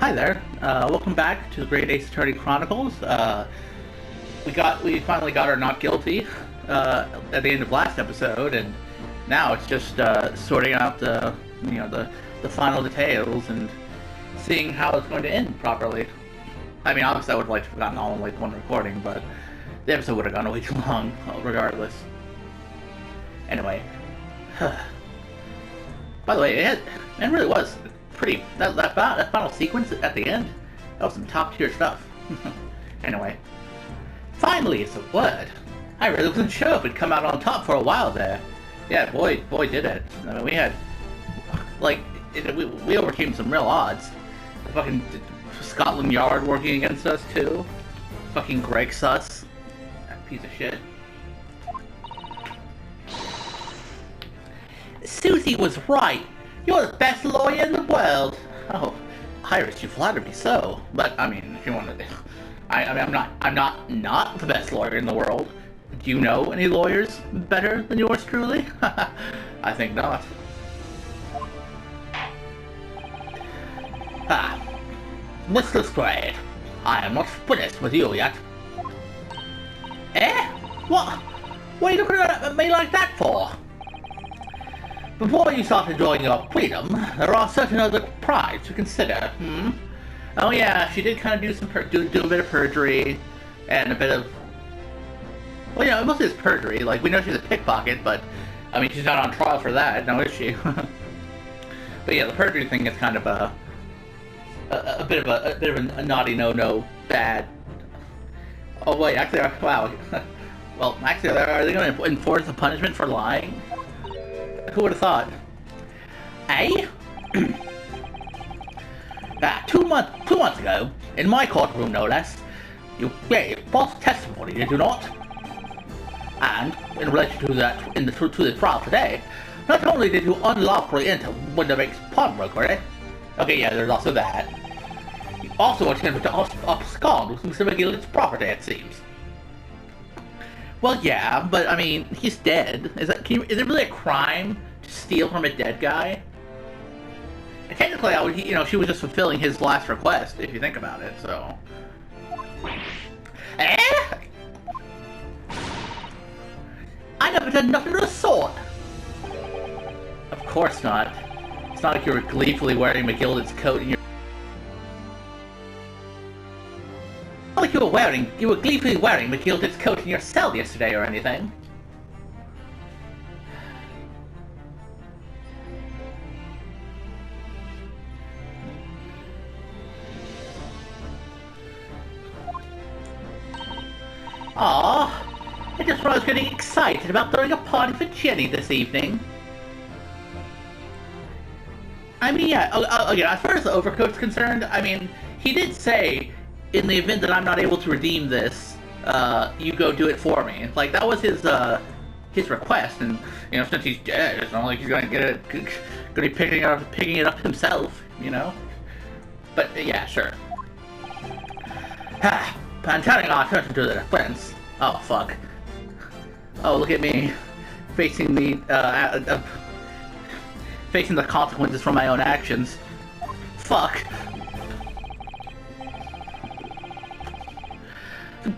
Hi there. Welcome back to the Great Ace Attorney Chronicles. We finally got our not guilty at the end of last episode, and now it's just sorting out the final details and seeing how it's going to end properly. I mean, obviously I would have liked to have gotten all in like one recording, but the episode would have gone way too long, regardless. Anyway, by the way, it really was pretty. That final sequence at the end, that was some top tier stuff. Anyway, finally, it's a word. I really wasn't sure if it'd come out on top for a while there. Yeah, boy did it. I mean, we had we overcame some real odds. Fucking Scotland Yard working against us too. Fucking Greg Suss, that piece of shit. Susie was right. You're the best lawyer in the world. Oh, Iris, you flatter me so. But I mean, if you want to, I'm not the best lawyer in the world. Do you know any lawyers better than yours truly? I think not. Mr. Gray, I am not finished with you yet. Eh? What? What are you looking at me like that for? Before you start enjoying your freedom, there are certain other crimes to consider, Oh yeah, she did kind of do a bit of perjury, and a bit of... Well, you know, mostly it's perjury. Like, we know she's a pickpocket, but, I mean, she's not on trial for that, now is she? But yeah, the perjury thing is kind of a bit of a naughty no-no, bad... Oh wait, actually, wow. Well, actually, are they going to enforce a punishment for lying? Who would have thought? Eh? 2 months ago, in my courtroom no less, you gave false testimony, did you not? And, in relation to that, to the trial today, not only did you unlawfully enter Windermake's pawnbroker, okay, yeah, there's also that. You also attempted to abscond with some civilians' property, it seems. Well, yeah, but I mean, he's dead. Is it really a crime to steal from a dead guy? And technically, she was just fulfilling his last request, if you think about it. So, I never did nothing of the sort. Of course not. It's not like you were gleefully wearing McGilden's coat in your. Like you were gleefully wearing McGilden's coat in your cell yesterday or anything. Aww, I just was getting excited about throwing a party for Jenny this evening. I mean, yeah, again, as far as the overcoat's concerned, I mean, he did say, in the event that I'm not able to redeem this, you go do it for me. Like, that was his request, and, you know, since he's dead, it's not like he's gonna be picking it up himself, you know? But, yeah, sure. I'm turning our attention to the defense. Oh, fuck. Oh, look at me, facing the consequences from my own actions. Fuck.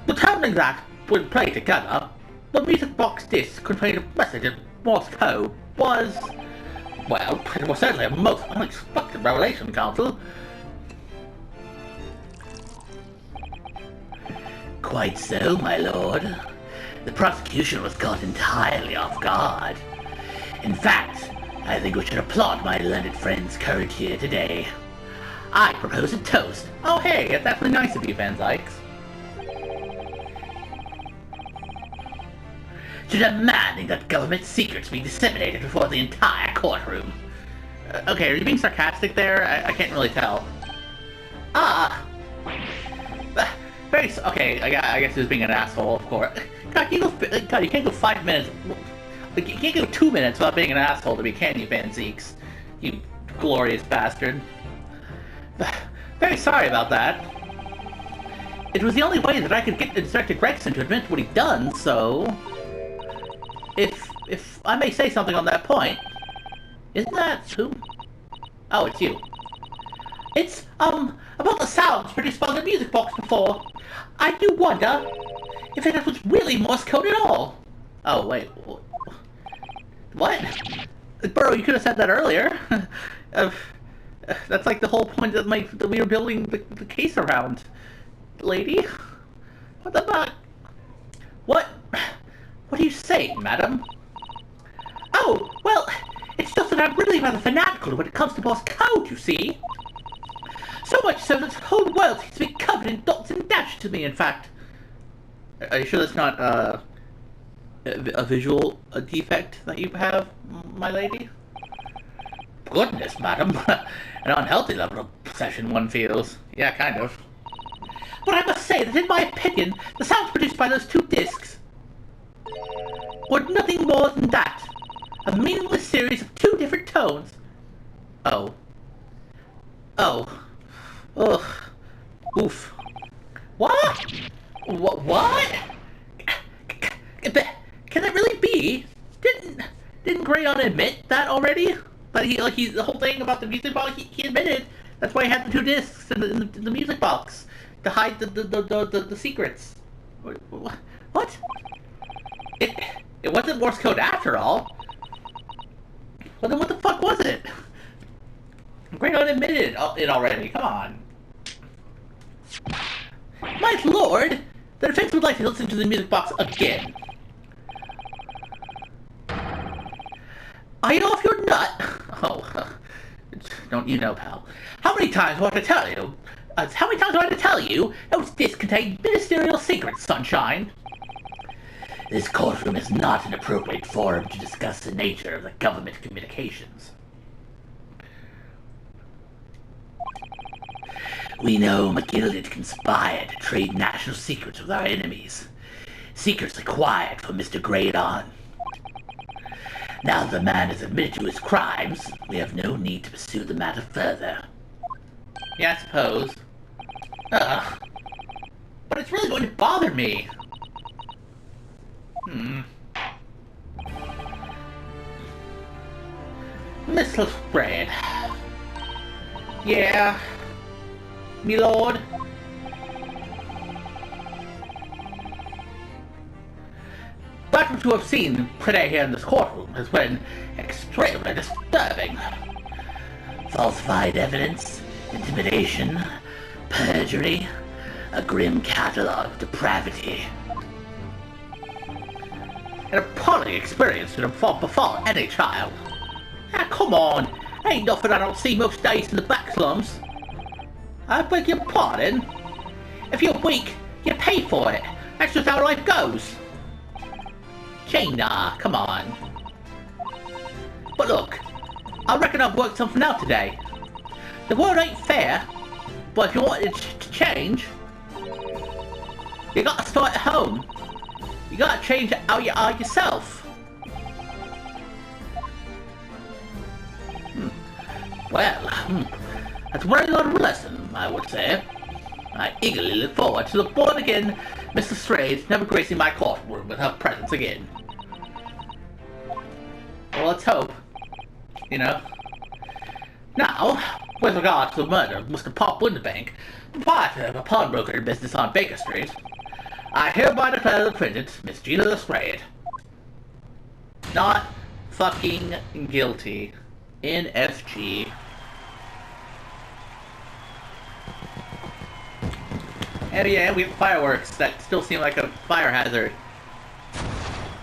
Determining that, when played together, the music box disc containing a message in Morse code was... well, it was certainly a most unexpected revelation, Counsel. Quite so, my lord. The prosecution was caught entirely off guard. In fact, I think we should applaud my learned friend's courage here today. I propose a toast. Oh hey, it's definitely nice of you, Van Zykes. To demanding that government secrets be disseminated before the entire courtroom. Okay, are you being sarcastic there? I can't really tell. Okay, I guess he was being an asshole, of course. God, you can't go 5 minutes. You can't go 2 minutes without being an asshole to me, can you, Van Zeeks? You glorious bastard. Very sorry about that. It was the only way that I could get Inspector Gregson to admit what he'd done, so... If I may say something on that point... Isn't that who? Oh, it's you. It's, about the sounds produced by the music box before. I do wonder if it was really Morse code at all. Oh, wait. What? Burrow, you could have said that earlier. That's like the whole point that we were building the case around. Lady? What the fuck? What are you saying, madam? Oh, well, it's just that I'm really rather fanatical when it comes to Morse code, you see. So much so that the whole world seems to be covered in dots and dashes to me, in fact. Are you sure that's not, a visual defect that you have, my lady? Goodness, madam. An unhealthy level of obsession, one feels. Yeah, kind of. But I must say that in my opinion, the sounds produced by those two discs were nothing more than that. A meaningless series of two different tones. Oh. Ugh. Oof. What? What? Can that really be? Didn't Grayon admit that already? But he the whole thing about the music box, he admitted that's why he had the two discs in the music box to hide the secrets. What? It wasn't Morse code after all. Well, then what the fuck was it? Grayon admitted it already. Come on. My lord, the defense would like to listen to the music box again. Are you off your nut? Oh, don't you know, pal? How many times do I have to tell you? How many times do I have to tell you those discs contain ministerial secrets, sunshine? This courtroom is not an appropriate forum to discuss the nature of the government communications. We know McGilded conspired to trade national secrets with our enemies. Secrets acquired from Mr. Graydon. Now that the man has admitted to his crimes, we have no need to pursue the matter further. Yeah, I suppose. Ugh. But it's really going to bother me. Miss Lestrade. Yeah. Me lord. But what you have seen today here in this courtroom has been extremely disturbing. Falsified evidence, intimidation, perjury, a grim catalogue of depravity. An appalling experience to befall any child. Ah, come on, ain't nothing I don't see most days in the back slums. I beg your pardon? If you're weak, you pay for it. That's just how life goes. Jaina, come on. But look, I reckon I've worked something out today. The world ain't fair, but if you want it to change, you gotta start at home. You gotta change how you are yourself. Well, that's a very good lesson, I would say. I eagerly look forward to the born-again Mr. Lestrade never gracing my courtroom with her presence again. Well, let's hope. You know. Now, with regard to the murder of Mr. Pop Winterbank, proprietor of a pawnbroker business on Baker Street, I hereby declare the defendant, Miss Gina Lestrade, not fucking guilty. NFG. And yeah, we have fireworks that still seem like a fire hazard.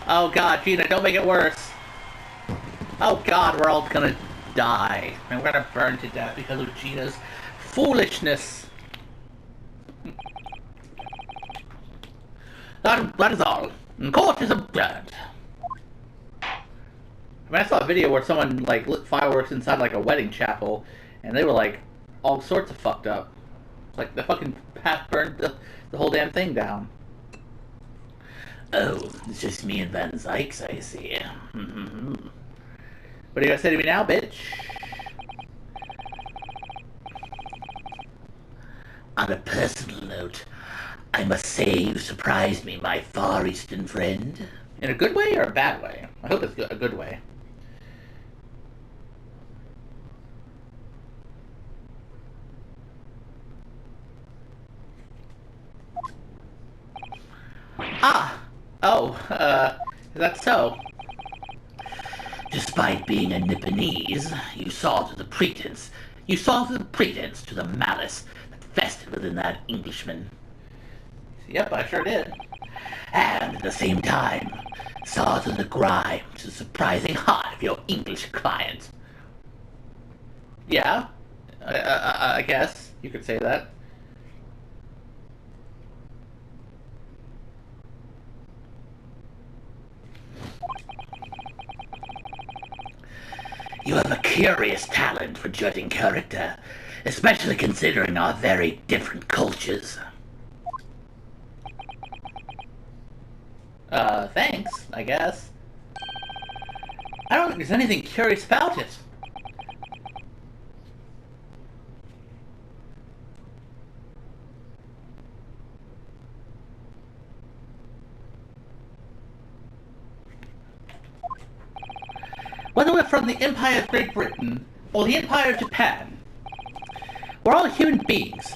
Oh god, Gina, don't make it worse. Oh god, we're all gonna die. And we're gonna burn to death because of Gina's foolishness. That is all. And court is adjourned. I mean, I saw a video where someone, like, lit fireworks inside, like, a wedding chapel, and they were, like, all sorts of fucked up. Like, the fucking half burned the whole damn thing down. Oh, it's just me and Van Zykes, I see. What are you gonna say to me now, bitch? On a personal note, I must say you surprised me, my Far Eastern friend. In a good way or a bad way? I hope it's a good way. Oh, is that so? Despite being a Nipponese, you saw through the pretense. You saw through the pretense to the malice that festered within that Englishman. Yep, I sure did. And at the same time, saw through the grime to the surprising heart of your English client. Yeah, I guess you could say that. You have a curious talent for judging character, especially considering our very different cultures. Thanks, I guess. I don't think there's anything curious about it. Whether we're from the Empire of Great Britain or the Empire of Japan, we're all human beings.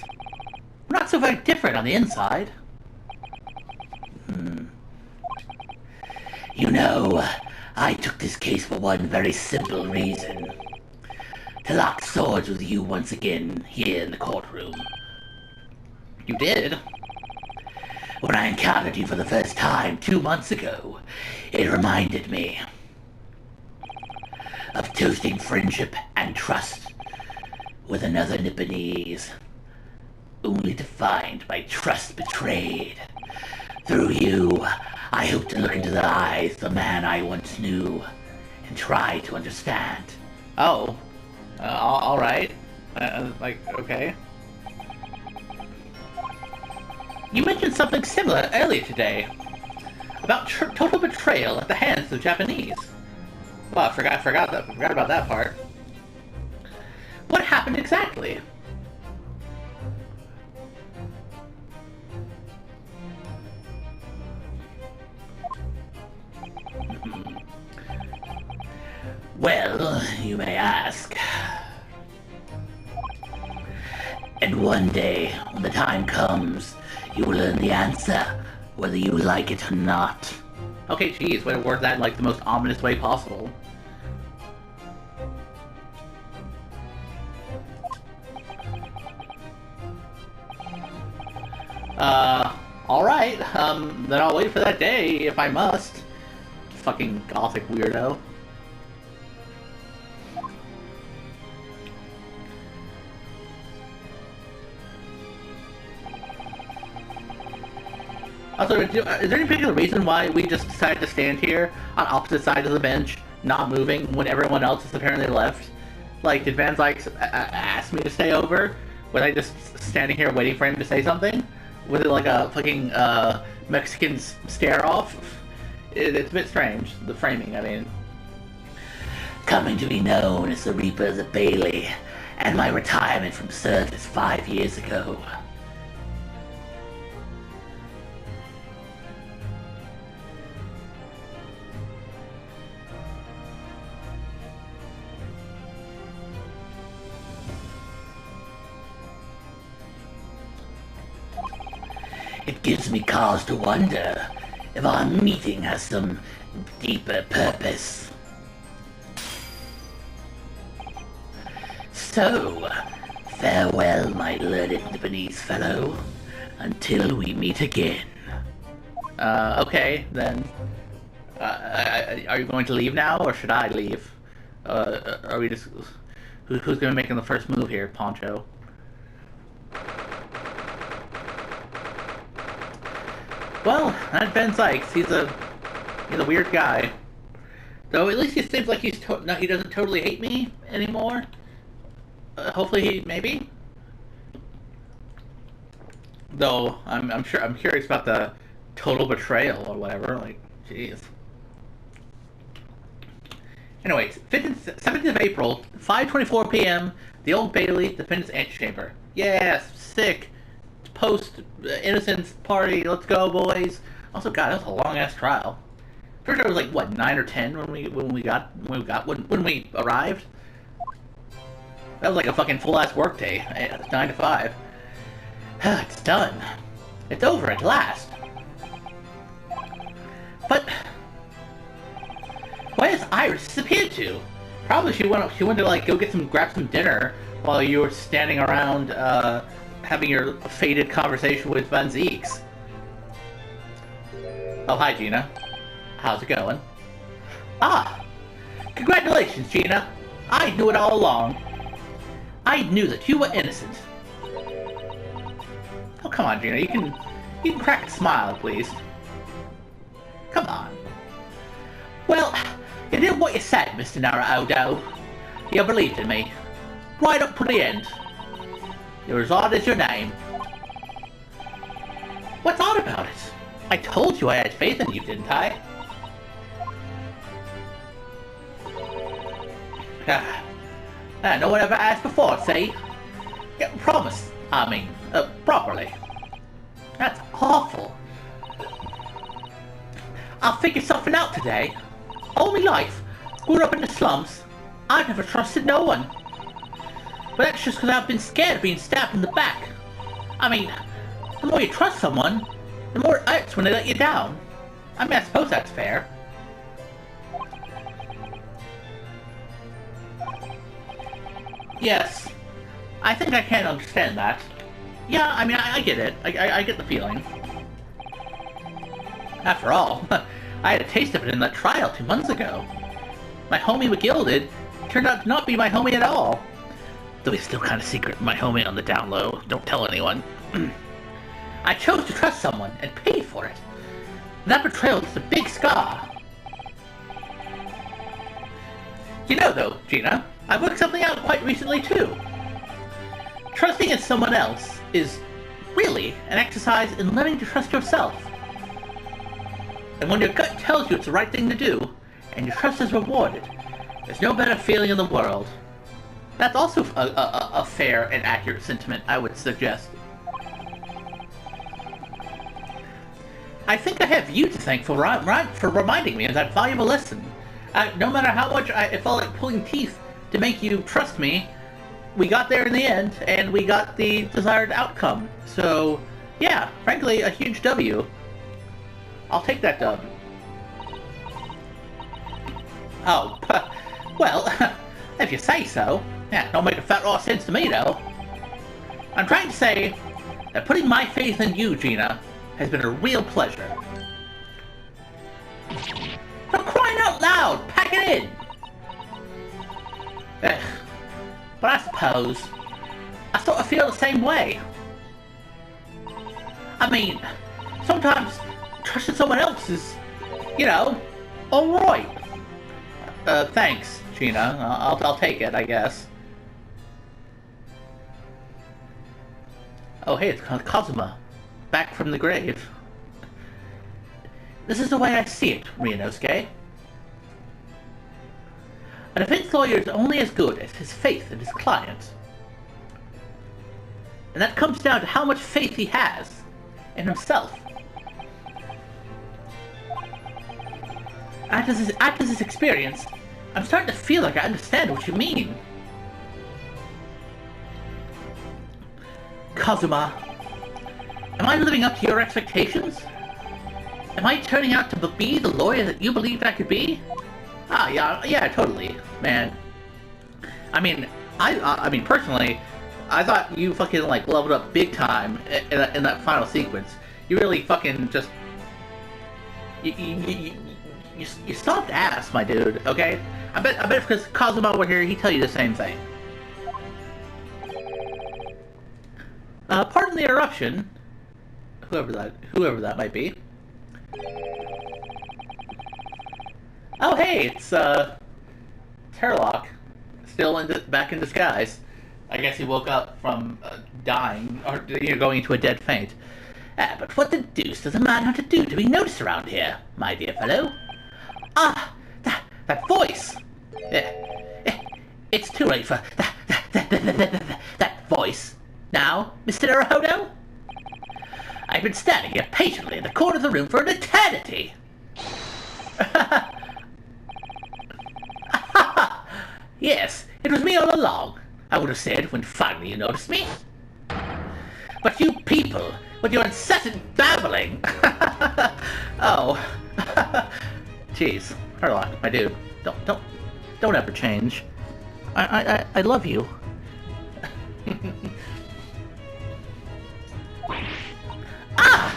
We're not so very different on the inside. You know, I took this case for one very simple reason. To lock swords with you once again here in the courtroom. You did? When I encountered you for the first time 2 months ago, it reminded me of toasting friendship and trust with another Nipponese, only to find my trust betrayed. Through you, I hope to look into the eyes of the man I once knew and try to understand. Oh. Alright. Okay. You mentioned something similar earlier today. About total betrayal at the hands of the Japanese. Well, I forgot about that part. What happened exactly? Well, you may ask. And one day, when the time comes, you will learn the answer, whether you like it or not. Okay, geez, way to word that in like the most ominous way possible. Alright, then I'll wait for that day, if I must. Fucking gothic weirdo. Also, is there any particular reason why we just decided to stand here on opposite sides of the bench, not moving, when everyone else is apparently left? Like, did Van Zyke ask me to stay over? Was I just standing here waiting for him to say something? Was it like a fucking Mexican stare-off? It's a bit strange, the framing, I mean. Coming to be known as the Reaper of the Bailey, and my retirement from service 5 years ago. It gives me cause to wonder if our meeting has some deeper purpose. So, farewell, my learned Nipponese fellow, until we meet again. Okay, then. Are you going to leave now, or should I leave? Are we just... Who's going to be making the first move here, Poncho? Well, that Ben Sykes, he's a weird guy. Though at least he seems like he doesn't totally hate me anymore. Hopefully maybe. Though I'm curious about the total betrayal or whatever. Like, jeez. Anyways, 17th of April, 5:24 p.m. The Old Bailey Defendant's Antechamber. Yes, sick. Post innocence party. Let's go, boys. Also, God, that was a long ass trial. Pretty sure it was like what 9 or 10 when we arrived. That was like a fucking full ass work day. 9 to 5. It's done. It's over at last. But where has Iris disappeared to? Probably she went to like grab some dinner while you were standing around having your faded conversation with Van Zeeks. Oh, hi Gina. How's it going? Ah, congratulations, Gina. I knew it all along. I knew that you were innocent. Oh, come on, Gina. You can crack a smile, please. Come on. Well, you did what you said, Mr. Naruto. You believed in me. Right up to the end. You're as odd as your name. What's odd about it? I told you I had faith in you, didn't I? No one ever asked before, see? Yeah, promise. Properly. That's awful. I'll figure something out today. All my life, grew up in the slums, I've never trusted no one. But that's just because I've been scared of being stabbed in the back. I mean, the more you trust someone, the more it hurts when they let you down. I mean, I suppose that's fair. Yes, I think I can understand that. Yeah, I mean, I get it. I get the feeling. After all, I had a taste of it in that trial 2 months ago. My homie McGilded turned out to not be my homie at all. Though he's still kind of secret, my homie on the down low. Don't tell anyone. I chose to trust someone and paid for it. That betrayal is a big scar. You know though, Gina, I worked something out quite recently too. Trusting in someone else is really an exercise in learning to trust yourself. And when your gut tells you it's the right thing to do, and your trust is rewarded, there's no better feeling in the world. That's also a fair and accurate sentiment, I would suggest. I think I have you to thank for reminding me of that valuable lesson. No matter how much it felt like pulling teeth to make you trust me, we got there in the end, and we got the desired outcome. So, yeah, frankly, a huge W. I'll take that dub. Oh, well, if you say so. Yeah, don't make a fat raw sense to me, though. I'm trying to say that putting my faith in you, Gina, has been a real pleasure. For crying out loud, pack it in! Ugh. But I suppose I sort of feel the same way. I mean, sometimes trusting someone else is, you know, alright. Thanks, Gina. I'll take it, I guess. Oh, hey, it's Kazuma. Back from the grave. This is the way I see it, Ryunosuke. A defense lawyer is only as good as his faith in his client. And that comes down to how much faith he has in himself. After this experience, I'm starting to feel like I understand what you mean. Kazuma, am I living up to your expectations? Am I turning out to be the lawyer that you believed I could be? Ah, yeah, totally, man. I mean, personally, I thought you fucking, like, leveled up big time in that final sequence. You really fucking just... You stopped ass, my dude, okay? I bet because Kazuma were here, he'd tell you the same thing. Pardon the interruption. Whoever that might be. Oh, hey, it's, Terlock. Still back in disguise. I guess he woke up from, dying, or, going into a dead faint. But what the deuce does a man have to do to be noticed around here, my dear fellow? Ah, that voice! It's too late for that voice. Now, Mr. Naruto? I've been standing here patiently in the corner of the room for an eternity! Yes, it was me all along, I would have said when finally you noticed me. But you people, with your incessant babbling... Oh... Jeez, Herlock, my dude, don't ever change. I love you. Ah!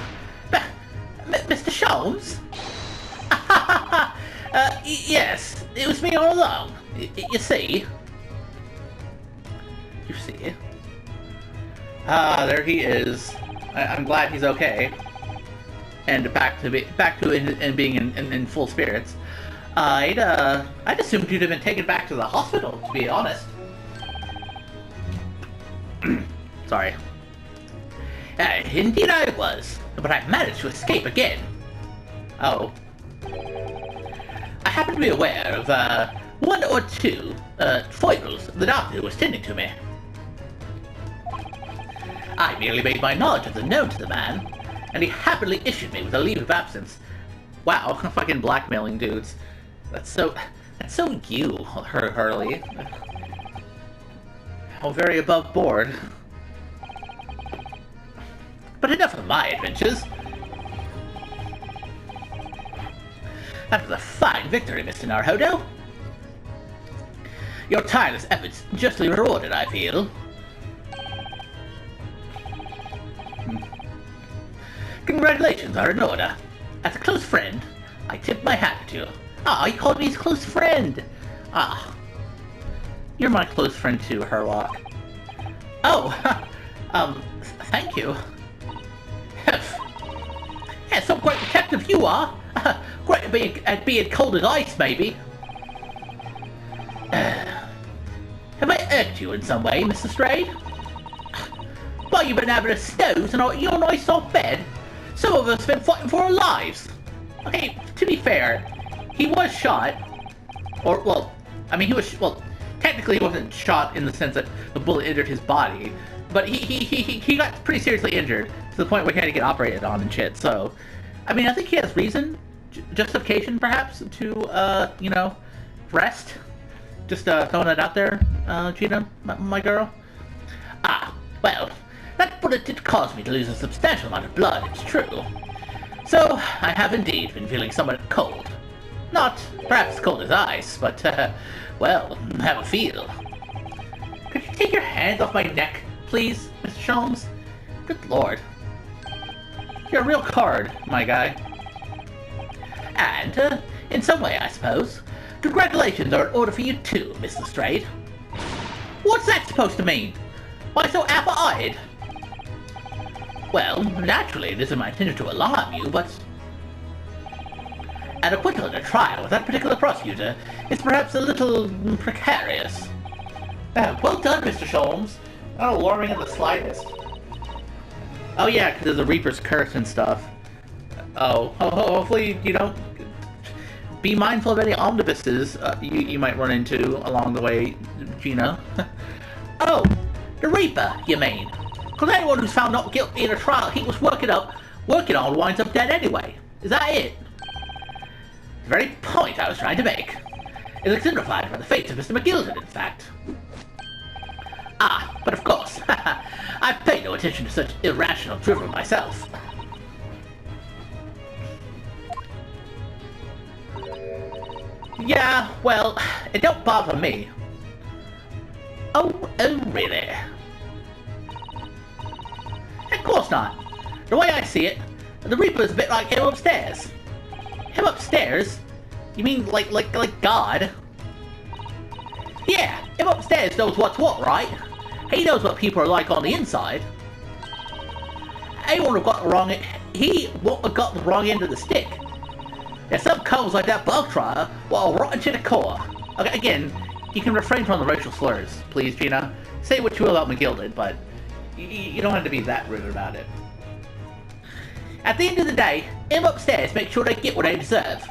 Mr. Sholmes? Yes, it was me all along. You see? You see? Ah, there he is. I'm glad he's okay. And back to being in full spirits. I'd assumed you'd have been taken back to the hospital, to be honest. Sorry. Indeed I was, but I managed to escape again. Oh. I happen to be aware of, one or two, foibles the doctor who was tending to me. I merely made my knowledge of them known to the man, and he happily issued me with a leave of absence. Wow, fucking blackmailing dudes. That's so you, Hurley. How very above board. But enough of my adventures. After the fine victory, Mr. Naruhodo. Your tireless efforts justly rewarded, I feel. Congratulations are in order. As a close friend, I tip my hat to you. Ah, you called me his close friend. Ah. You're my close friend too, Herlock. Oh, thank you. Yeah, so great detective you are. Great at being cold as ice, maybe. Have I irked you in some way, Mr. Strayed? While you've been having a snooze in your nice soft bed, some of us have been fighting for our lives. Okay, to be fair, he was shot. Or, well, I mean, technically he wasn't shot in the sense that the bullet injured his body, but he got pretty seriously injured to the point where he had to get operated on and shit. So, I mean, I think he has reason, justification perhaps, to, you know, rest. Just throwing that out there, Gina, my girl. Ah, well, that bullet did cause me to lose a substantial amount of blood, it's true. So, I have indeed been feeling somewhat cold. Not perhaps cold as ice, but, well, have a feel. Could you take your hands off my neck, please, Mr. Sholmes? Good lord. You're a real card, my guy. And, in some way, I suppose, congratulations are in order for you too, Mr. Strayed. What's that supposed to mean? Why so apple-eyed? Well, naturally, it isn't my intention to alarm you, but an acquittal in a trial with that particular prosecutor is perhaps a little precarious. Well done, Mr. Sholmes. Not alarming in the slightest. Oh yeah, because there's a Reaper's Curse and stuff. Oh, hopefully you don't... Be mindful of any omnibuses you might run into along the way, Gina. Oh, the Reaper, you mean? Because anyone who's found not guilty in a trial he was working on winds up dead anyway. Is that it? The very point I was trying to make is exemplified by the fate of Mr. McGilden, in fact. Ah, but of course, I pay no attention to such irrational drivel myself. Yeah, well, it don't bother me. Oh, really? Of course not. The way I see it, the Reaper's a bit like him upstairs. Him upstairs? You mean like God? Yeah, him upstairs knows what's what, right? He knows what people are like on the inside. He won't have got the wrong end of the stick. There's some couples like that bug trial will rotten to the core. Okay, again, you can refrain from the racial slurs, please, Gina. Say what you will about McGilden, but you don't have to be that rude about it. At the end of the day, him upstairs make sure they get what they deserve.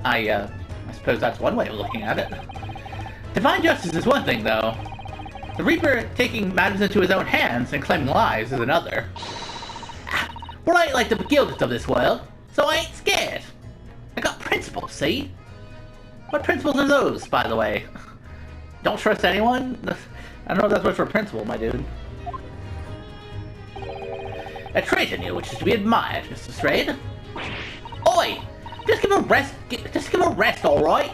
I suppose that's one way of looking at it. Divine justice is one thing, though. The Reaper taking matters into his own hands and claiming lies is another. But I ain't like the McGildens of this world, so I ain't scared. I got principles, see? What principles are those, by the way? Don't trust anyone? I don't know if that's much for a principle, my dude. A trait in you which is to be admired, Mr. Strayed. Oi! Just give her a rest. Just give her a rest, all right?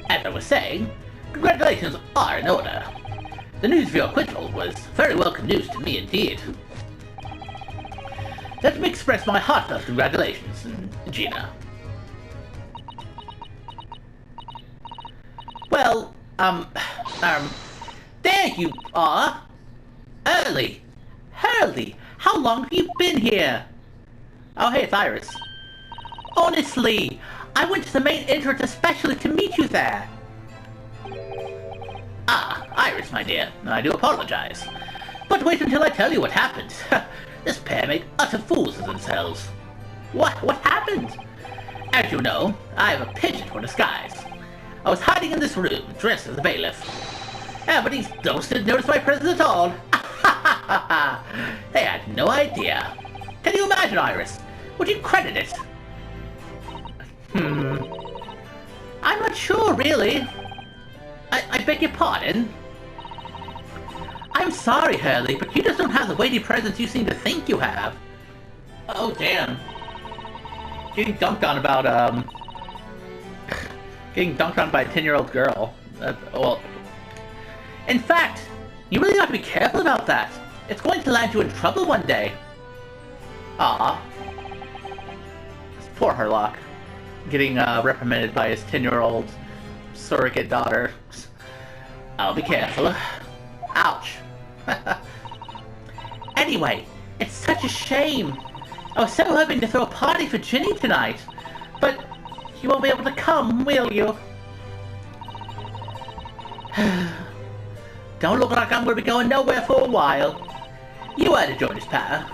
As I was saying, congratulations are in order. The news of your acquittal was very welcome news to me indeed. Let me express my heartfelt congratulations, Gina. Well, there you are. Hurley, how long have you been here? Oh, hey, it's Iris. Honestly, I went to the main entrance especially to meet you there. Ah, Iris, my dear, I do apologize. But wait until I tell you what happened. This pair made utter fools of themselves. What happened? As you know, I have a penchant for disguise. I was hiding in this room, dressed as the bailiff. But these don'ts didn't notice my presence at all. They had no idea. Can you imagine, Iris? Would you credit it? I'm not sure, really. I beg your pardon? I'm sorry, Hurley, but you just don't have the weighty presence you seem to think you have. Oh, damn. Getting dunked on about, getting dunked on by a 10-year-old girl. Well, in fact, you really have to be careful about that. It's going to land you in trouble one day. Ah, poor Herlock. Getting reprimanded by his 10-year-old surrogate daughter. I'll be careful. Ouch. Anyway, it's such a shame. I was so hoping to throw a party for Ginny tonight, but you won't be able to come, will you? Don't look like I'm going to be going nowhere for a while. You had to join us, Pat.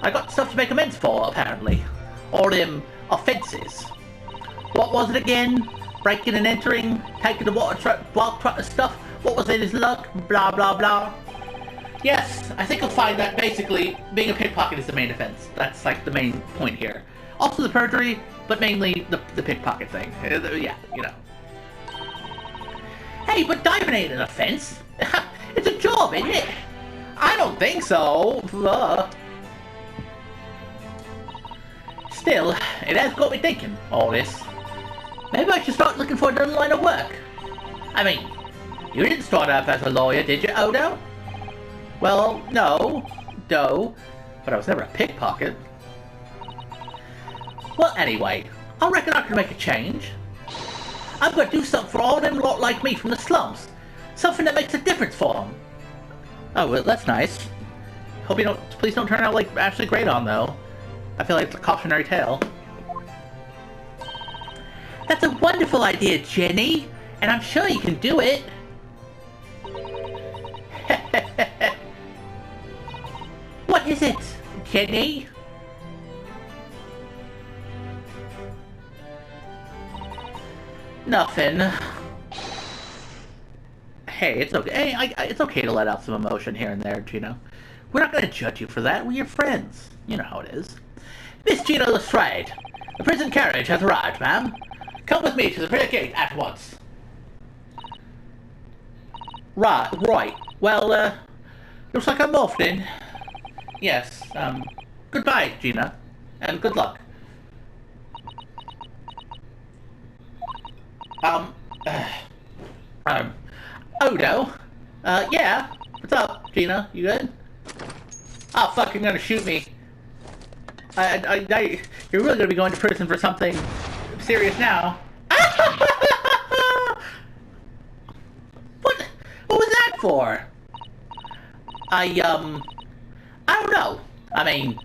I got stuff to make amends for, apparently. All them offences. What was it again? Breaking and entering, taking the water truck, block truck and stuff. What was in his luck? Blah, blah, blah. Yes, I think you'll find that basically being a pickpocket is the main offense. That's like the main point here. Also the perjury, but mainly the pickpocket thing. Yeah, you know. Hey, but diving ain't an offense. It's a job, isn't it? I don't think so. Still, it has got me thinking, all this. Maybe I should start looking for another line of work. I mean, you didn't start off as a lawyer, did you, Odo? Well, no, but I was never a pickpocket. Well, anyway, I reckon I can make a change. I'm gonna do something for all them lot like me from the slums. Something that makes a difference for them. Oh, well, that's nice. Hope you don't, please don't turn out like Ashley Greydon, though. I feel like it's a cautionary tale. That's a wonderful idea, Jenny, and I'm sure you can do it. What is it, Jenny? Nothing. Hey, it's okay. Hey, it's okay to let out some emotion here and there, Gina. We're not going to judge you for that. We're your friends. You know how it is. Miss Gina Lestrade, the prison carriage has arrived, ma'am. Come with me to the rear gate at once. Right. Well, looks like I'm off then. Yes, goodbye, Gina. And good luck. Odo? Yeah? What's up, Gina? You good? Oh, fuck, you're gonna shoot me. You're really gonna be going to prison for something serious now. What was that for? I don't know. I mean,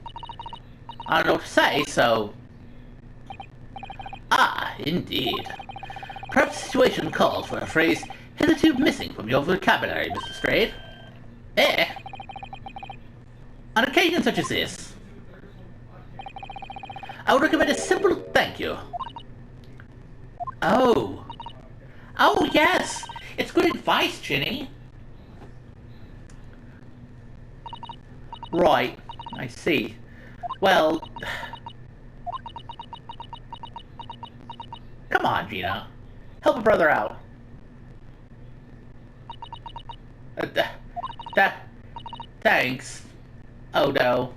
I don't know what to say, so... Ah, indeed. Perhaps the situation calls for a phrase hitherto missing from your vocabulary, Mr. Strayed. On occasions such as this, I would recommend a simple thank you. Oh, yes! It's good advice, Ginny. Right, I see. Well... Come on, Gina. Help a brother out. Thanks, Odo.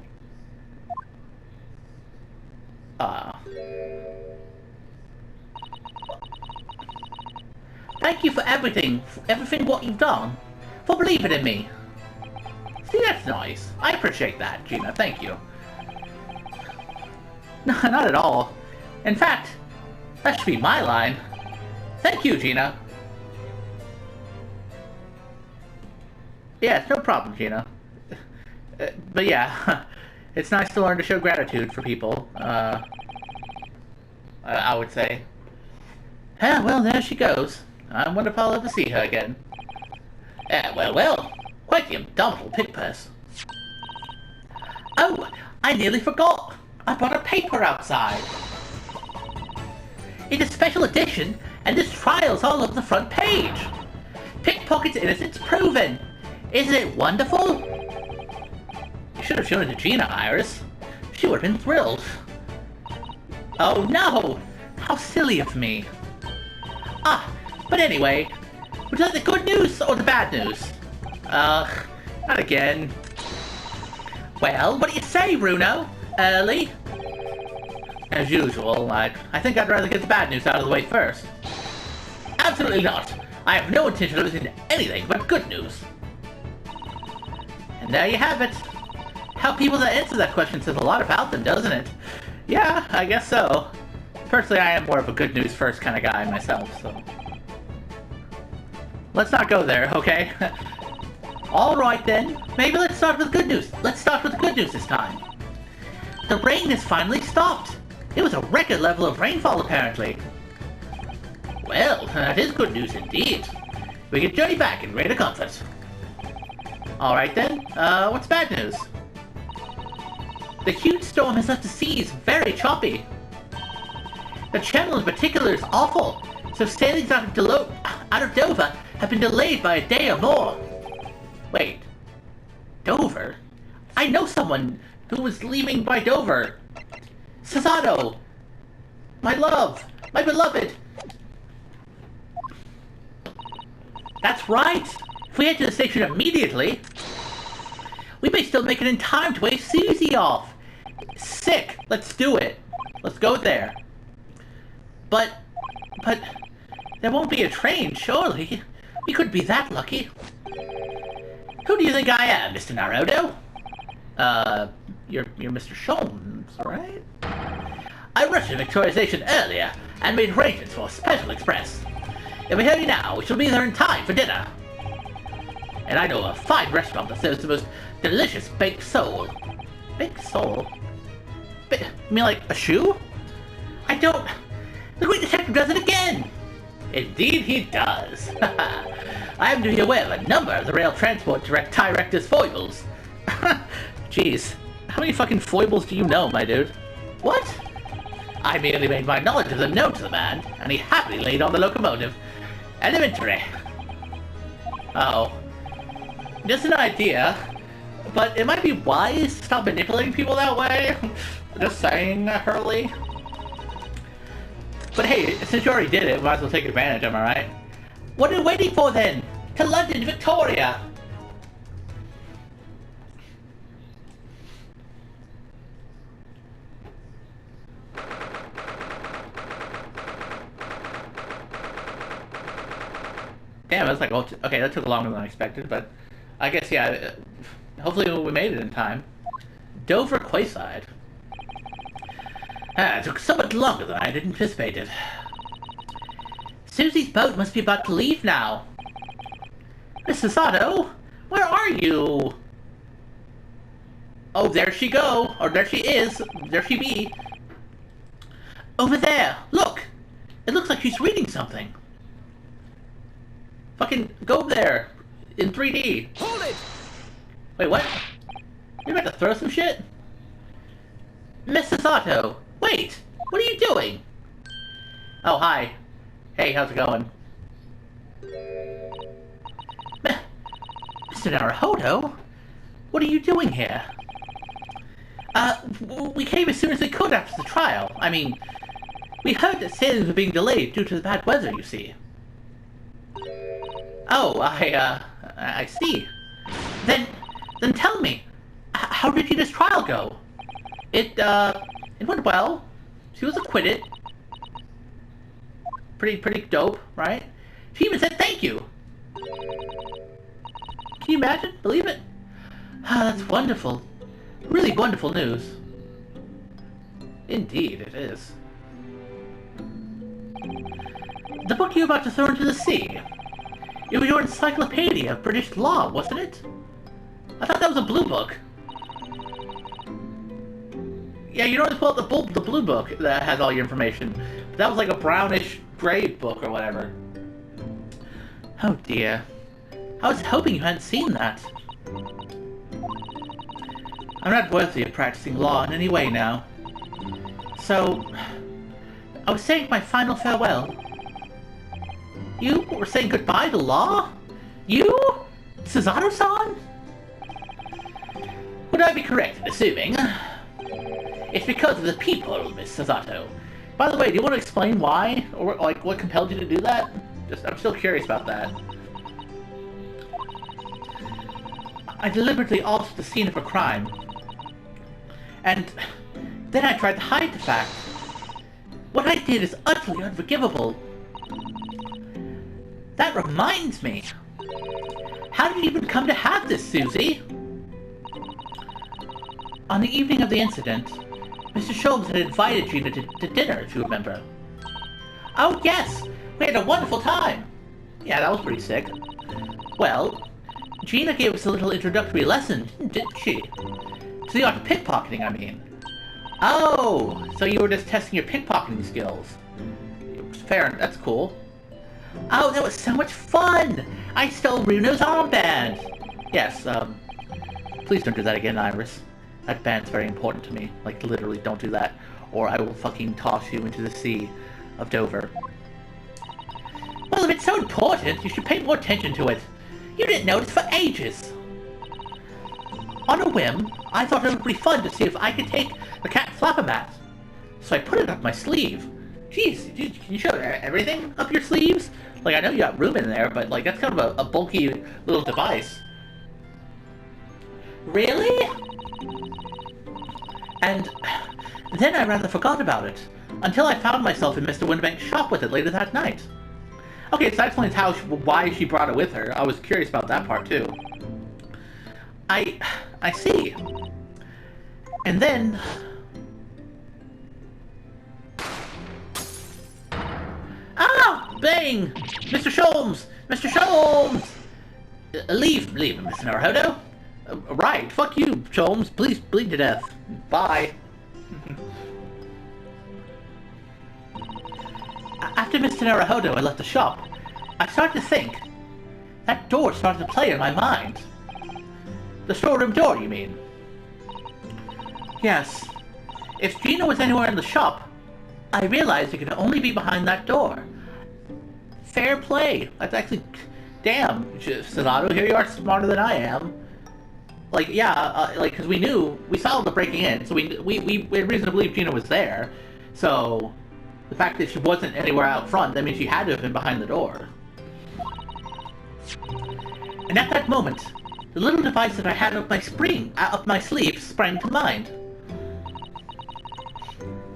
Thank you for everything what you've done, for believing in me. See, that's nice. I appreciate that, Gina. Thank you. No, not at all. In fact, that should be my line. Thank you, Gina. Yeah, no problem, Gina. But yeah, it's nice to learn to show gratitude for people. I would say. Ah, well, there she goes. I wonder if I'll ever see her again. Well. Quite the abdominal pig purse. Oh, I nearly forgot. I brought a paper outside. It's a special edition, and this trial's all over the front page. Pickpocket's innocence proven. Isn't it wonderful? You should have shown it to Gina, Iris. She would have been thrilled. Oh no! How silly of me. But anyway, would you like the good news or the bad news? Not again. Well, what do you say, Bruno? Early? As usual, I think I'd rather get the bad news out of the way first. Absolutely not. I have no intention of listening to anything but good news. And there you have it. How people that answer that question says a lot about them, doesn't it? Yeah, I guess so. Personally, I am more of a good news first kind of guy myself, so... Let's not go there, okay? Alright then, maybe let's start with good news. Let's start with the good news this time. The rain has finally stopped. It was a record level of rainfall, apparently. Well, that is good news indeed. We can journey back in greater comfort. Alright then, what's bad news? The huge storm has left the seas very choppy. The channel in particular is awful, so sailings out of Dover have been delayed by a day or more. Wait, Dover? I know someone who was leaving by Dover. Susato! My love! My beloved! That's right! If we head to the station immediately, we may still make it in time to wave Susie off! Sick! Let's do it! Let's go there. But there won't be a train, surely. We couldn't be that lucky. Who do you think I am, Mr. Naruto? You're Mr. Sholmes, right? I rushed to Victoria Station earlier and made arrangements for a special express. If we hurry now, we shall be there in time for dinner. And I know a fine restaurant that serves the most delicious baked sole. Baked sole? You mean like a shoe? I don't... The Great Detective does it again! Indeed he does. I am to be aware of a number of the rail transport director's foibles. Jeez, how many fucking foibles do you know, my dude? What? I merely made my knowledge of them known to the man, and he happily laid on the locomotive. Elementary. Uh-oh. Just an idea, but it might be wise to stop manipulating people that way. Just saying, Hurley. But hey, since you already did it, we might as well take advantage, am I right? What are you waiting for then? To London, Victoria! Damn, that's like, okay, that took longer than I expected, but I guess, yeah, hopefully we made it in time. Dover Quayside. It took so much longer than I had anticipated. Susie's boat must be about to leave now. Miss Susato, where are you? Oh, there she go. Or there she is. There she be. Over there. Look. It looks like she's reading something. Fucking go there. In 3D. Hold it! Wait, what? You're about to throw some shit? Miss Susato, wait! What are you doing? Oh, hi. Hey, how's it going? Mr. Naruhodo? What are you doing here? We came as soon as we could after the trial. I mean, we heard that sailings were being delayed due to the bad weather, you see. Oh, I see. Then tell me, how did Gina's trial go? It went well. She was acquitted. Pretty dope, right? She even said thank you. Can you imagine? Believe it? Ah, that's wonderful. Really wonderful news. Indeed, it is. The book you're about to throw into the sea. It was your encyclopedia of British law, wasn't it? I thought that was a blue book. Yeah, you know what? Well, the blue book that has all your information. But that was like a brownish gray book or whatever. Oh dear. I was hoping you hadn't seen that. I'm not worthy of practicing law in any way now. So, I was saying my final farewell. You were saying goodbye to law? You? Susato-san? Would I be correct in assuming? It's because of the people, Miss Susato. By the way, do you want to explain why? Or, like, what compelled you to do that? I'm still curious about that. I deliberately altered the scene of a crime. And then I tried to hide the fact. What I did is utterly unforgivable. That reminds me. How did you even come to have this, Susie? On the evening of the incident, Mr. Sholmes had invited Gina to dinner, if you remember. Oh yes! We had a wonderful time! Yeah, that was pretty sick. Well, Gina gave us a little introductory lesson, didn't she? To the art of pickpocketing, I mean. Oh, so you were just testing your pickpocketing skills. Fair, that's cool. Oh, that was so much fun! I stole Runo's armband! Yes, please don't do that again, Iris. That band's very important to me. Like, literally, don't do that, or I will fucking toss you into the sea of Dover. Well, if it's so important, you should pay more attention to it. You didn't notice for ages. On a whim, I thought it would be fun to see if I could take the cat flap-a-mat. So I put it up my sleeve. Jeez, can you show everything up your sleeves? Like, I know you got room in there, but, like, that's kind of a bulky little device. Really? And then I rather forgot about it, until I found myself in Mr. Winbank's shop with it later that night. Okay, so that explains why she brought it with her. I was curious about that part, too. I see. And then... Ah! Bang! Mr. Sholmes! Mr. Sholmes! Leave, Mr. Naruhodo. Right, fuck you, Sholmes. Please bleed to death. Bye. After Mr. Naruhodo had left the shop, I started to think. That door started to play in my mind. The storeroom door, you mean? Yes. If Gina was anywhere in the shop, I realized it could only be behind that door. Fair play. That's actually... Damn, Susato, here you are smarter than I am. Like, yeah, like, because we saw the breaking in, so we had reason to believe Gina was there. So, the fact that she wasn't anywhere out front, that means she had to have been behind the door. And at that moment, the little device that I had up my sleeve sprang to mind.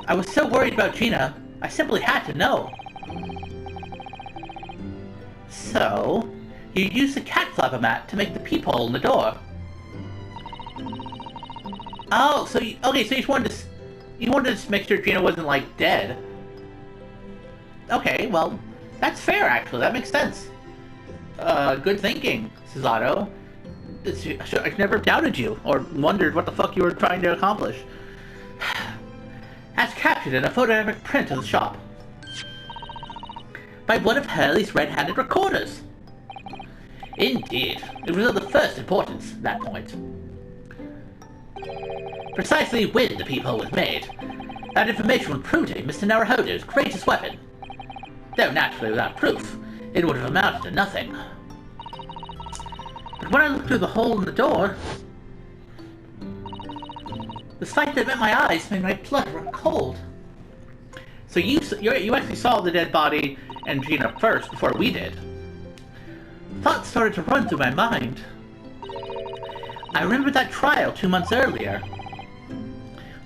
I was so worried about Gina, I simply had to know. So, you used the cat flap-a-mat to make the peephole in the door. Oh, so you just wanted to make sure Gina wasn't, like, dead. Okay, well, that's fair, actually. That makes sense. Good thinking, Susato. I never doubted you, or wondered what the fuck you were trying to accomplish. As captured in a photographic print of the shop. By one of Hurley's red-handed recorders. Indeed, it was of the first importance at that point. Precisely when the peephole was made, that information would prove to be Mr. Naruhodo's greatest weapon. Though naturally without proof, it would have amounted to nothing. But when I looked through the hole in the door, the sight that met my eyes made my blood run cold. So you actually saw the dead body and Gina first before we did. Thoughts started to run through my mind. I remembered that trial 2 months earlier.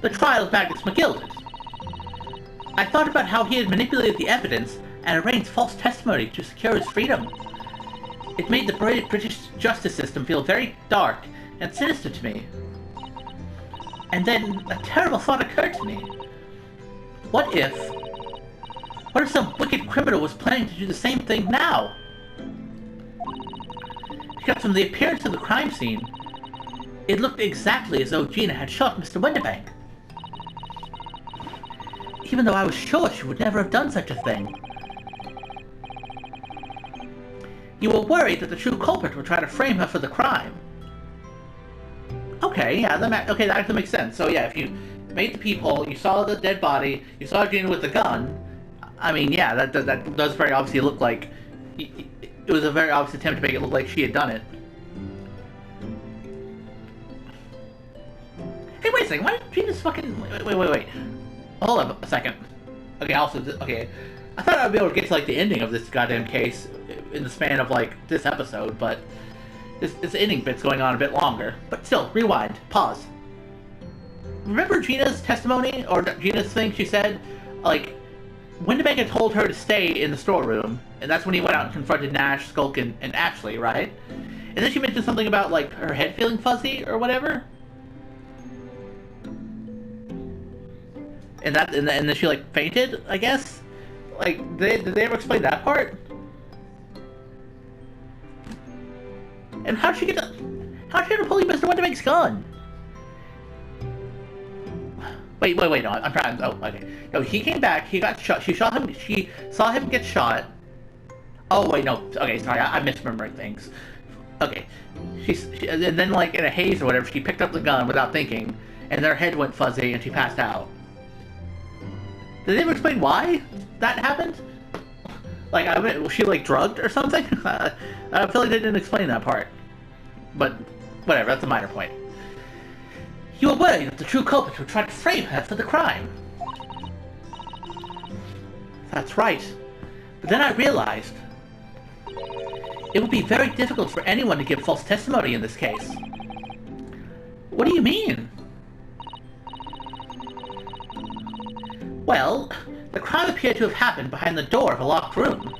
The trial of Magnus McGilded. I thought about how he had manipulated the evidence and arranged false testimony to secure his freedom. It made the British justice system feel very dark and sinister to me. And then a terrible thought occurred to me. What if some wicked criminal was planning to do the same thing now? Because from the appearance of the crime scene, it looked exactly as though Gina had shot Mr. Winterbank. Even though I was sure she would never have done such a thing. You were worried that the true culprit would try to frame her for the crime. Okay, yeah, that actually makes sense. So yeah, if you made the people, you saw the dead body, you saw Gina with the gun, I mean, yeah, that does very obviously look like... It was a very obvious attempt to make it look like she had done it. Hey, wait a second, why did Gina's fucking... Wait. Hold on a second. Okay, okay. I thought I'd be able to get to, like, the ending of this goddamn case in the span of, like, this episode, but this ending bit's going on a bit longer. But still, rewind. Pause. Remember Gina's testimony? Or Gina's thing she said? Like, Winterbank had told her to stay in the storeroom, and that's when he went out and confronted Nash, Skulk, and Ashley, right? And then she mentioned something about, like, her head feeling fuzzy or whatever? And then she, like, fainted, I guess? Like, did they ever explain that part? And how'd she get to pulling Mr. Winterbank's gun? Wait, no, I'm trying, oh, okay. No, he came back, he got shot, she saw him get shot. Oh, wait, no, okay, sorry, I'm misremembering things. Okay, and then, like, in a haze or whatever, she picked up the gun without thinking, and their head went fuzzy, and she passed out. Did they ever explain why that happened? Like, was she, like, drugged or something? I feel like they didn't explain that part. But, whatever, that's a minor point. You were worried that the true culprit would try to frame her for the crime. That's right. But then I realized it would be very difficult for anyone to give false testimony in this case. What do you mean? Well, the crime appeared to have happened behind the door of a locked room.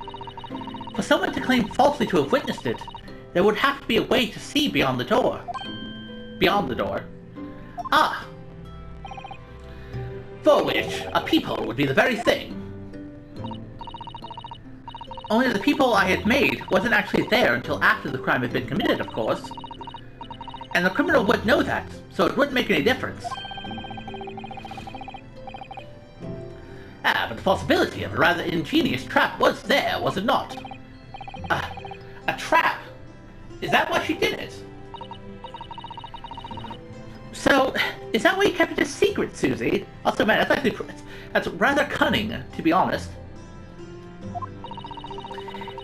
For someone to claim falsely to have witnessed it, there would have to be a way to see beyond the door. Beyond the door. Ah! For which, a peephole would be the very thing. Only the peephole I had made wasn't actually there until after the crime had been committed, of course. And the criminal wouldn't know that, so it wouldn't make any difference. Ah, but the possibility of a rather ingenious trap was there, was it not? A trap? Is that why she did it? So, is that why you kept it a secret, Susie? Also, man, that's rather cunning, to be honest.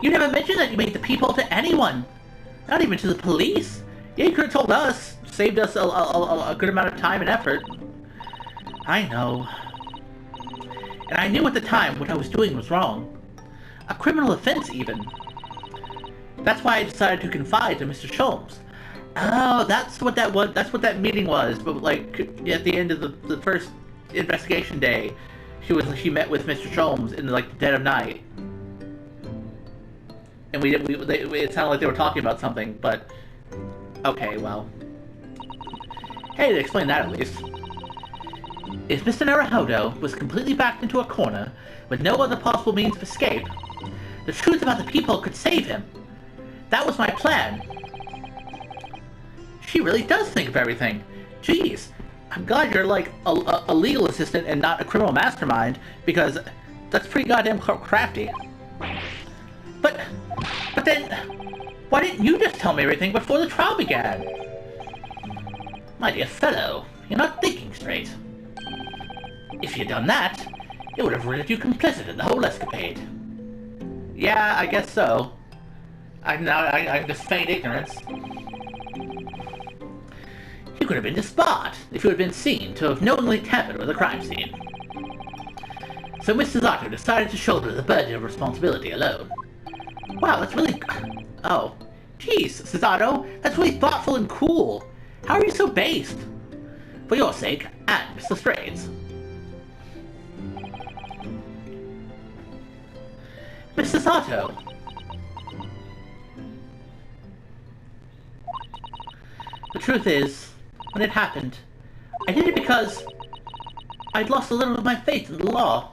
You never mentioned that you made the peephole to anyone. Not even to the police. Yeah, you could have told us. Saved us a good amount of time and effort. I know. And I knew at the time what I was doing was wrong. A criminal offense, even. That's why I decided to confide to Mr. Sholmes. Oh, that's what that was. That's what that meeting was. But like at the end of the first investigation day, she met with Mr. Sholmes in like the dead of night, and it sounded like they were talking about something. But okay, well, hey, they explained that at least. If Mr. Naruhodo was completely backed into a corner with no other possible means of escape, the truth about the people could save him. That was my plan. She really does think of everything. Jeez, I'm glad you're like a legal assistant and not a criminal mastermind, because that's pretty goddamn crafty. But then, why didn't you just tell me everything before the trial began? My dear fellow, you're not thinking straight. If you'd done that, it would have rendered you complicit in the whole escapade. Yeah, I guess so. I just feigned ignorance. You could have been disbarred if you had been seen to have knowingly tampered with a crime scene. So Miss Susato decided to shoulder the burden of responsibility alone. Wow, that's really... Oh. Jeez, Susato, that's really thoughtful and cool. How are you so based? For your sake, and Mr. Strade's. Mr. Sato. The truth is, when it happened, I did it because I'd lost a little of my faith in the law.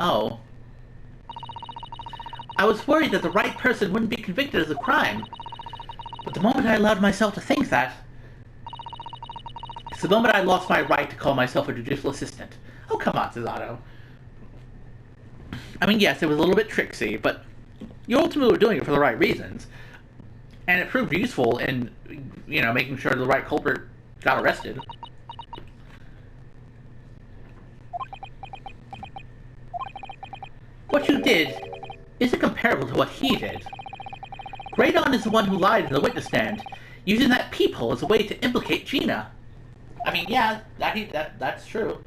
Oh. I was worried that the right person wouldn't be convicted of the crime. But the moment I allowed myself to think that, it's the moment I lost my right to call myself a judicial assistant. Oh, come on, Susato. I mean, yes, it was a little bit tricksy, but you ultimately were doing it for the right reasons. And it proved useful in, making sure the right culprit got arrested. What you did isn't comparable to what he did. Graydon is the one who lied in the witness stand, using that peephole as a way to implicate Gina. I mean, yeah, that's true.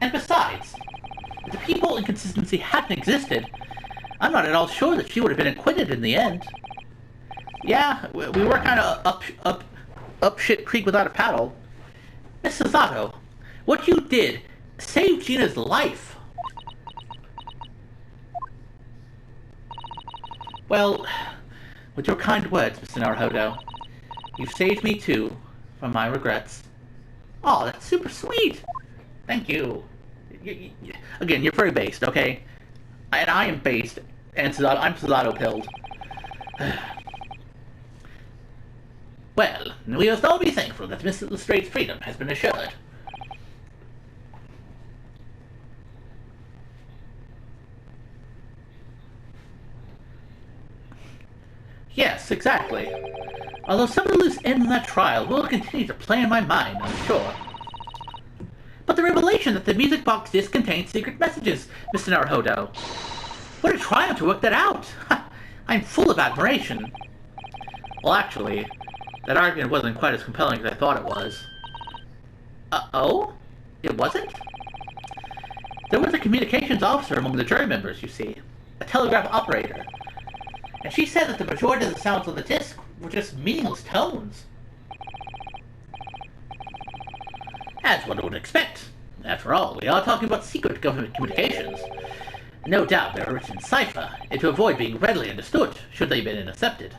And besides, if the peephole inconsistency hadn't existed, I'm not at all sure that she would have been acquitted in the end. Yeah, we were kind of up shit creek without a paddle. Miss Susato, what you did saved Gina's life. Well, with your kind words, Mr. Naruhodo, you've saved me too from my regrets. Oh, that's super sweet. Thank you. Again, you're very based, okay? And I am based, and I'm Susato-pilled. Well, we must all be thankful that Mr. Lestrade's freedom has been assured. Yes, exactly. Although some of the loose ends in that trial will continue to play in my mind, I'm sure. But the revelation that the music box disc contains secret messages, Mr. Naruhodo. What a triumph to work that out! I'm full of admiration. Well, actually, that argument wasn't quite as compelling as I thought it was. Oh? It wasn't? There was a communications officer among the jury members, you see. A telegraph operator. And she said that the majority of the sounds on the disc were just meaningless tones. As one would expect. After all, we are talking about secret government communications. No doubt they were written in cipher, and to avoid being readily understood, should they have been intercepted.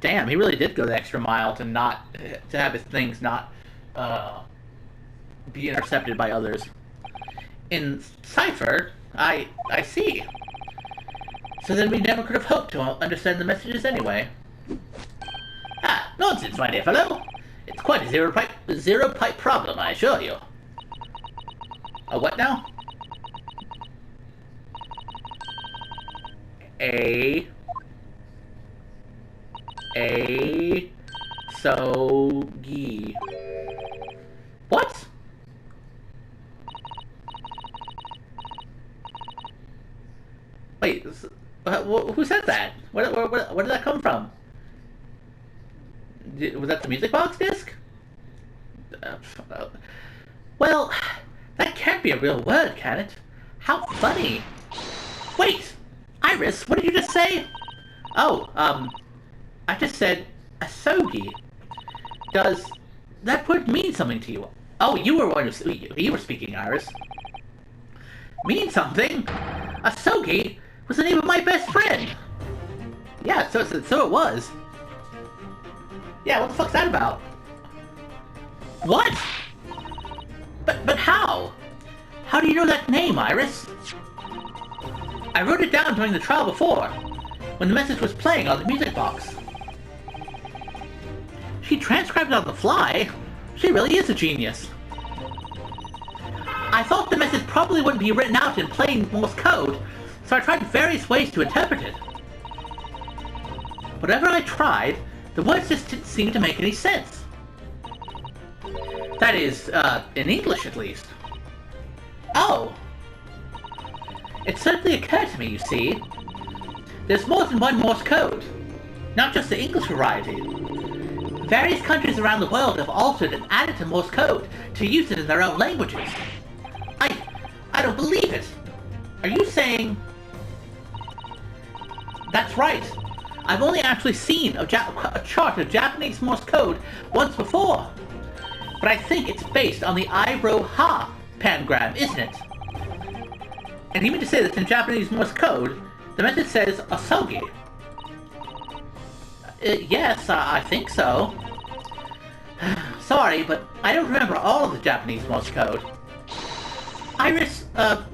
Damn, he really did go the extra mile to have his things not be intercepted by others. In cipher, I see. So then we never could have hoped to understand the messages anyway. Ah, nonsense, my dear fellow. It's quite a zero-pipe problem, I assure you. A what now? Sogi. What? Wait, who said that? Where did that come from? Was that the music box disc? Well, that can't be a real word, can it? How funny. Wait, Iris, what did you just say? Oh, I just said asogi. Does that word mean something to you? Oh, you were speaking, Iris. Mean something? Asogi was the name of my best friend. Yeah, so it was. Yeah, what the fuck's that about? What? But how? How do you know that name, Iris? I wrote it down during the trial before, when the message was playing on the music box. She transcribed it on the fly. She really is a genius. I thought the message probably wouldn't be written out in plain Morse code, so I tried various ways to interpret it. Whatever I tried, the words just didn't seem to make any sense. That is, in English at least. Oh. It suddenly occurred to me, you see. There's more than one Morse code, not just the English variety. Various countries around the world have altered and added to Morse code to use it in their own languages. I don't believe it. Are you saying... That's right. I've only actually seen a chart of Japanese Morse code once before. But I think it's based on the Iroha pangram, isn't it? And you mean to say that in Japanese Morse code, the message says Asogi? Yes, I think so. Sorry, but I don't remember all of the Japanese Morse code. Iris,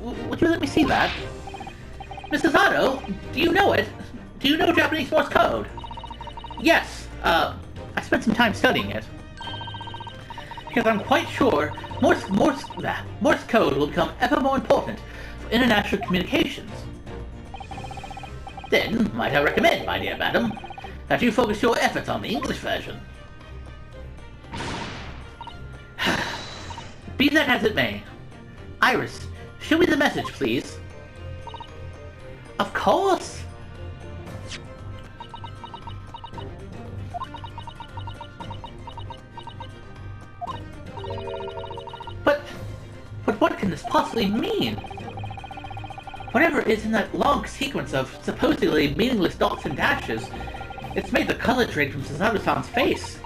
would you let me see that? Mrs. Otto, do you know it? Do you know Japanese Morse code? Yes, I spent some time studying it. Because I'm quite sure Morse code will become ever more important for international communications. Then, might I recommend, my dear madam, that you focus your efforts on the English version. Be that as it may. Iris, show me the message, please. Of course! But what can this possibly mean? Whatever is in that long sequence of supposedly meaningless dots and dashes, it's made the color drain from Susato-san's face.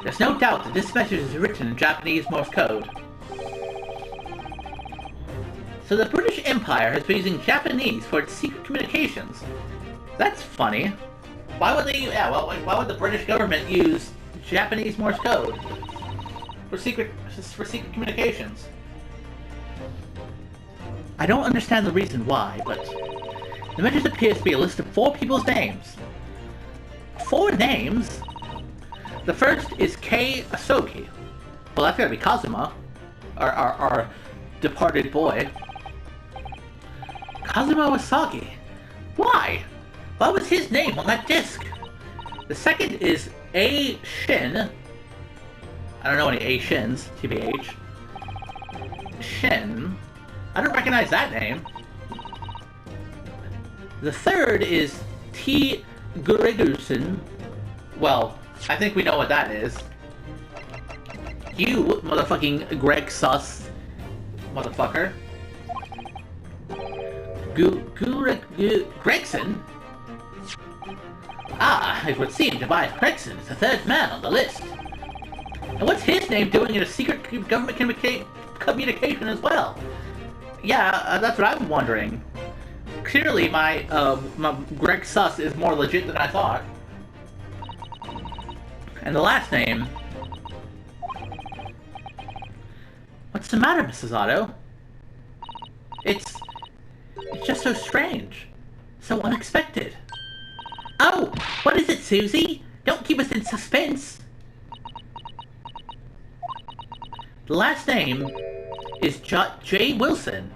There's no doubt that this message is written in Japanese Morse code. So the British Empire has been using Japanese for its secret communications. That's funny. Why would they? Yeah, well, why would the British government use Japanese Morse code for secret communications? I don't understand the reason why, but the message appears to be a list of 4 people's names. 4 names? The first is Kei Asogi. Well, that's gotta be Kazuma, our departed boy. Kazuma Wasagi. Why? Why was his name on that disc? The second is A. Shin. I don't know any A. Shins, TBH. Shin. I don't recognize that name. The third is T. Gregerson. Well, I think we know what that is. You motherfucking Greg Sus motherfucker. Gregson? Ah, it would seem Tobias Gregson is the 3rd man on the list. And what's his name doing in a secret government communication as well? Yeah, that's what I'm wondering. Clearly my Greg Sus is more legit than I thought. And the last name... What's the matter, Mrs. Otto? It's just so strange. So unexpected. Oh! What is it, Susie? Don't keep us in suspense! The last name is Jay Wilson.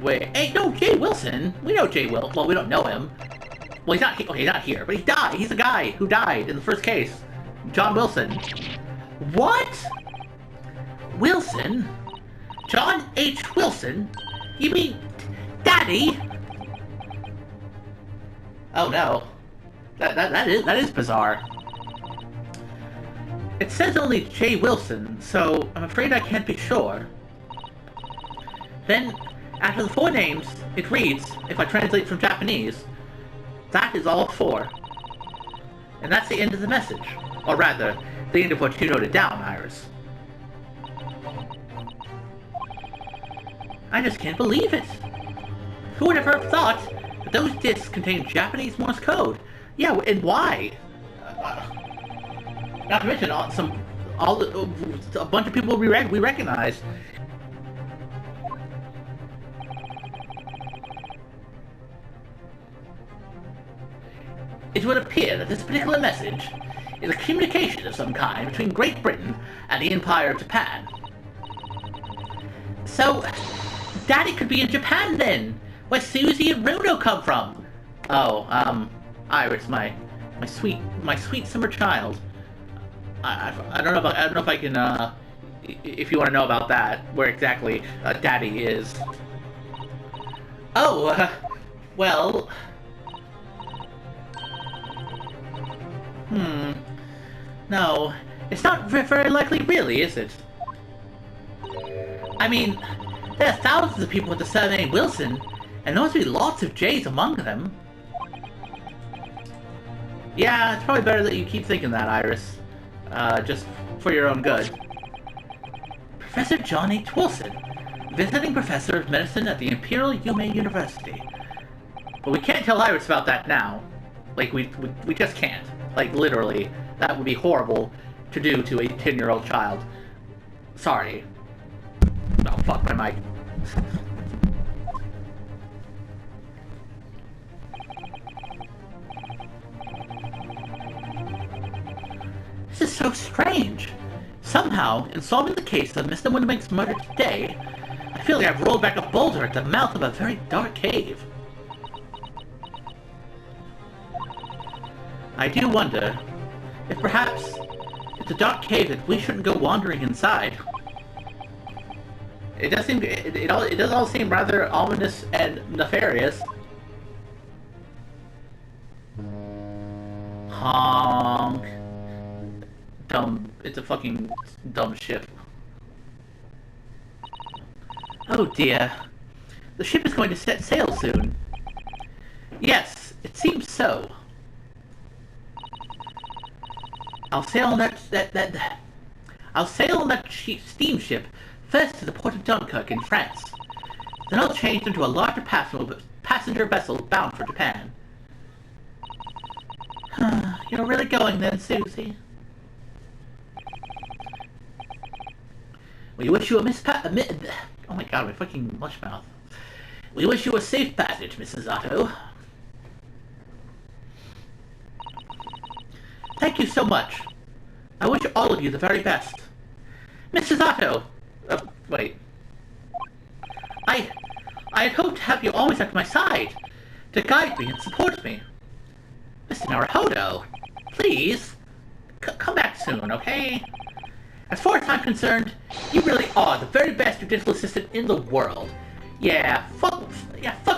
Wait, hey, no, Jay Wilson? We know Jay Wilson. Well, we don't know him. Well, he's not, okay, he's not here, but he died. He's the guy who died in the first case. John Wilson. What? Wilson? John H. Wilson? You mean Daddy? Oh no. That is bizarre. It says only J. Wilson, so I'm afraid I can't be sure. Then, after the 4 names, it reads, if I translate from Japanese, that is all 4. And that's the end of the message. Or rather, the end of what you noted down, Iris. I just can't believe it. Who would ever have thought that those discs contain Japanese Morse code? Yeah, and why? Not to mention a bunch of people we recognize. It would appear that this particular message is a communication of some kind between Great Britain and the Empire of Japan. So, Daddy could be in Japan then, where Susie and Runo come from. Oh, Iris, my sweet summer child. I don't know if I can, if you want to know about that, where exactly Daddy is. Oh, well... No, it's not very likely really, is it? I mean, there are thousands of people with the surname Wilson, and there must be lots of J's among them. Yeah, it's probably better that you keep thinking that, Iris. Just for your own good. Professor John H. Wilson, visiting professor of medicine at the Imperial Yume University. But we can't tell Iris about that now. Like, we just can't. Like, literally. That would be horrible to do to a 10-year-old child. Sorry. Oh, fuck my mic. This is so strange. Somehow, in solving the case of Mr. Wintermake's murder today, I feel like I've rolled back a boulder at the mouth of a very dark cave. I do wonder if perhaps it's a dark cave that we shouldn't go wandering inside. It does seem it does all seem rather ominous and nefarious. Honk. Dumb. It's a fucking dumb ship. Oh dear. The ship is going to set sail soon. Yes, it seems so. I'll sail on that steamship first to the port of Dunkirk in France. Then I'll change into a larger passenger vessel bound for Japan. You're really going then, Susie? We wish you oh my god, my fucking mush mouth. We wish you a safe passage, Mrs. Otto. Thank you so much. I wish all of you the very best. Mrs. Otto! Wait. I had hoped to have you always at my side, to guide me and support me. Mr. Naruhodo, please, come back soon, okay? As far as I'm concerned, you really are the very best judicial assistant in the world. Yeah, fuck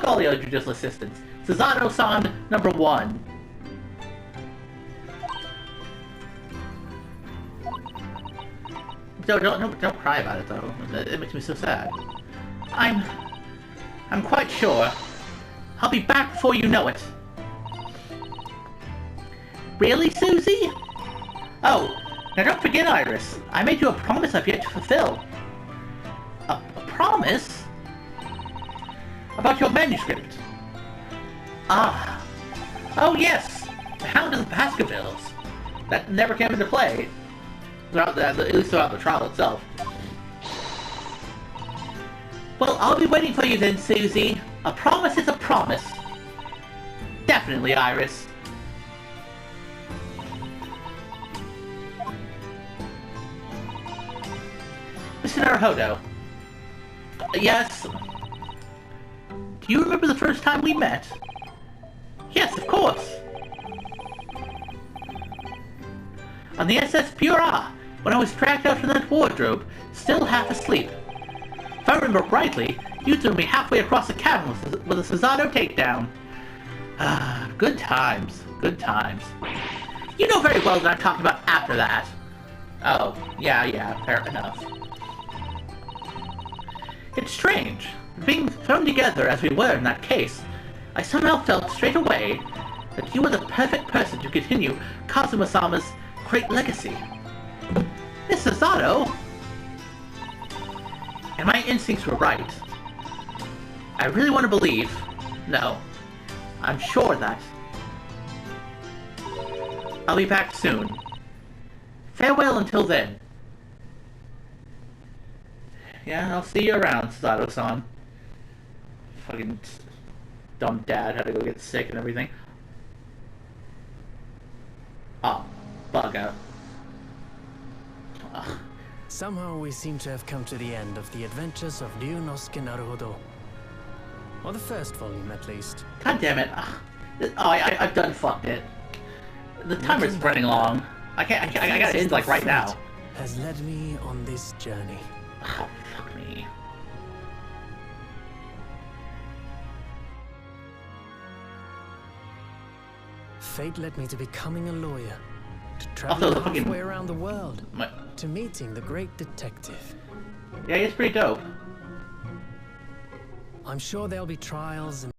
all the other judicial assistants. Susato-san, #1. Don't cry about it though. It makes me so sad. I'm quite sure I'll be back before you know it. Really, Susie? Oh, now don't forget, Iris. I made you a promise I've yet to fulfill. A promise? About your manuscript. Ah. Oh yes, the Hound of the Baskervilles. That never came into play. At least throughout the trial itself. Well, I'll be waiting for you then, Susie. A promise is a promise. Definitely, Iris. Mr. Naruhodo. Yes? Do you remember the first time we met? Yes, of course. On the SS Pura, when I was dragged out from that wardrobe, still half asleep. If I remember rightly, you threw me halfway across the cabin with a Susato takedown. Ah, good times, good times. You know very well that I'm talking about after that. Oh, yeah, fair enough. It's strange. Being thrown together as we were in that case, I somehow felt straight away that you were the perfect person to continue Kazuma-sama's great legacy. Miss Susato! And my instincts were right. I really want to believe, no, I'm sure that I'll be back soon. Farewell until then. Yeah, I'll see you around, Susato-san. Fucking dumb dad had to go get sick and everything. Oh, bugger. Somehow we seem to have come to the end of the adventures of Ryunosuke Naruhodo. Or the first volume, at least. God damn it. I've done fucked it. The timer's running long. I gotta end like right now. Has led me on this journey. Oh, fuck me. Fate led me to becoming a lawyer, to traveling halfway around the world, to meeting the great detective. Yeah, he's pretty dope. I'm sure there'll be trials and